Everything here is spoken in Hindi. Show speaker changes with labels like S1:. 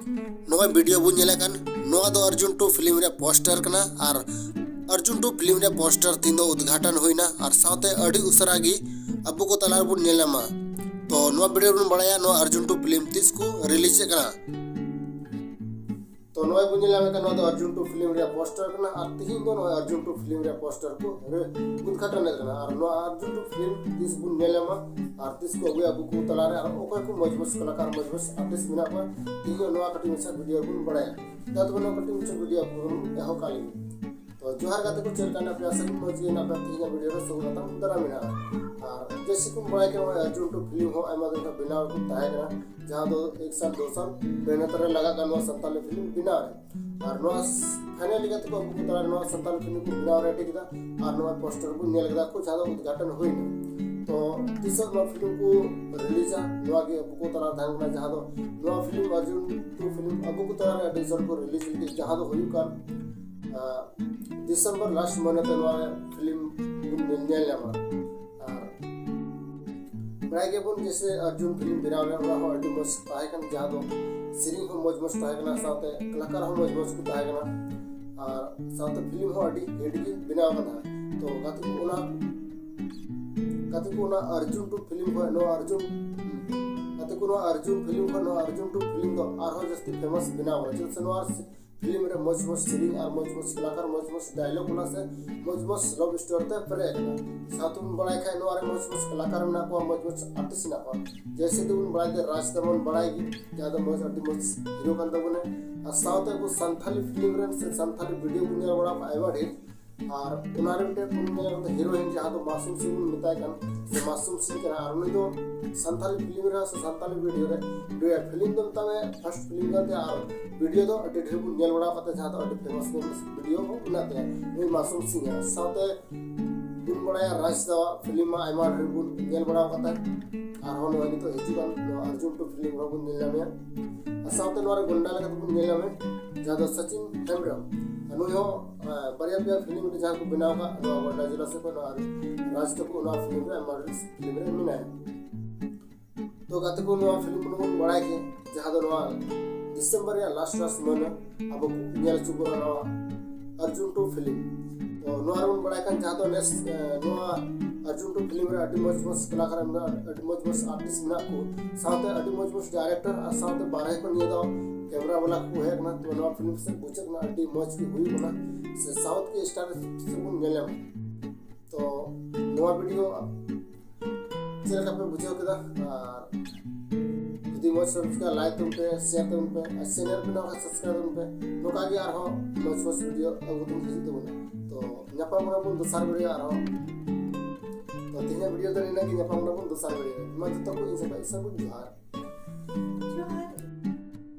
S1: नवा वीडियो बन नेलाकान नवा दो अर्जुन 2 फिल्म रे पोस्टर कना और अर्जुन 2 फिल्म रे पोस्टर तीन दो उद्घाटन होइना और साथे अड़ी उसरा गी अबु को तलार बुन नेलामा। तो नवा वीडियो बुन बड़ाया नवा अर्जुन 2 फिल्म तीस को रिलीज कना। तो नवा बुन नेलामा का नवा दो अर्जुन 2 फिल्म रे पोस्टर कना और तीन दो नवा अर्जुन 2 फिल्म रे पोस्टर को उद्घाटन कना और नवा अर्जुन 2 फिल्म तीस बुन नेलामा और तीस को अबु को तलार और ओका को मजबूत कलाकार मजबूत आर्टिस्ट मिना को तीन नवा कटिंग से वीडियो बुन बड़ाया तब को नवा कटिंग से वीडियो बुन एहो काली। तो जोहार गाते को चेक करना प्रयास करें मौजूद ना पर तीन वीडियो रे सब रतम दरा मिना और जैसे को बड़ा के अर्जुन 2 फिल्म हो आइमा दिन का बिना को ताहे करा जहां दो एक साल 2 साल मेहनत रे लगा का नवा संताल फिल्म बिना और नवा फाइनली गाते को अबु तारा नवा संताल फिल्म को बिना रेडी किदा और नवा पोस्टर को नेल गदा को ज्यादा उद्घाटन होई तो तीसरा नवा फिल्म को रिलीज नवा के अबु को तारा धांगना जहां दो नवा फिल्म अर्जुन 2 फिल्म अबु को तारा डिसेंबर को रिलीज जहां दो होई का दिसंबर लास्ट महीने तक नवा फिल्म नेलामा प्राय के बुन जैसे अर्जुन फिल्म बिनावले नवा अड्डी मस्त ताहे कन जहां दो सीरीज हो मौज मस्त ताहे कना साथे कलाकार हो मौज मस्त ताहे कना और साथे फिल्म हो अड्डी हेडगी बिनाव कना। तो कति को ना अर्जुन 2 फिल्म को नो अर्जुन कति को ना अर्जुन फिल्म को नो अर्जुन 2 फिल्म दो आरो जस्ती फेमस बिनाव जैसे नो फिल्म रे मौज मस्त सीरीज और मौज मस्त कलाकार मौज मस्त डायलॉग ना से मौज मस्त लव स्टोरी ते परे सातुन बड़ाई खाय नो मौज मस्त कलाकार ना को मौज मस्त आर्टिस्ट ना को जैसे तुम बड़ाई के राज तमन बड़ाई ज्यादा मौज आर्टिस्ट मस्त हीरो कान तबने और साउथ को संथाली फिल्म रे से संथाली वीडियो बुनिया बड़ा आइवा ढेर और उनारे बेटे पुन्ने हीरोइन जहां तो मासूम सिंह मिताय कन से मासूम सिंह करा और उनी तो संथाली फिल्म रे से संथाली वीडियो रे दो फिल्म दम तमे फर्स्ट फिल्म करते और वीडियो तो अटे ढेर को नेल बड़ा पता जहां तो अटे फेमस वीडियो हो बनाते हैं वो मासूम सिंह है साथे बुन बड़ा राज दवा फिल्म में आइमा ढेर बुन नेल बड़ा पता और होन वाली तो हिजुगान अर्जुन 2 फिल्म रो बुन नेल में साथे नोरे गुंडा लगा बुन नेल में जहां तो सचिन हेम्ब्रम अनु यो बरिया बरिया फिल्म रे जहां को बनावा नो वडा जिला से को राज को ना फिल्म रे मॉडल्स फिल्म रे मिना तो गाते को नो फिल्म को बड़ा के जहां दो नो दिसंबर या लास्ट महीना अब नेल चुगुरा नो अर्जुन 2 फिल्म तो नो आरन बड़ा kan जहां तो नेक्स्ट नो अर्जुन 2 फिल्म रे अति मौज मस्त कलाकार में अति मौज मस्त आर्टिस्ट मिना को साथे अति मौज मस्त डायरेक्टर और साथे 12 को निये दो कैमरा वाला को है ना तो नवा फिल्म से बुचक ना अड्डी मौज की हुई ना से साउथ के स्टार से बुन नेले तो नवा वीडियो चैनल का पे बुझो कदा और यदि मौज सब्सक्राइब लाइक तुम पे शेयर तुम पे चैनल पे ना सब्सक्राइब तुम पे लोग आगे आ रहा मौज मौज वीडियो अब तुम खींच दो तो न्यापा मुना बुन दूसरा वीडियो आ रहा तो तीन वीडियो तो नहीं ना कि न्यापा मुना बुन दूसरा वीडियो मैं तो को इन सब जोहार।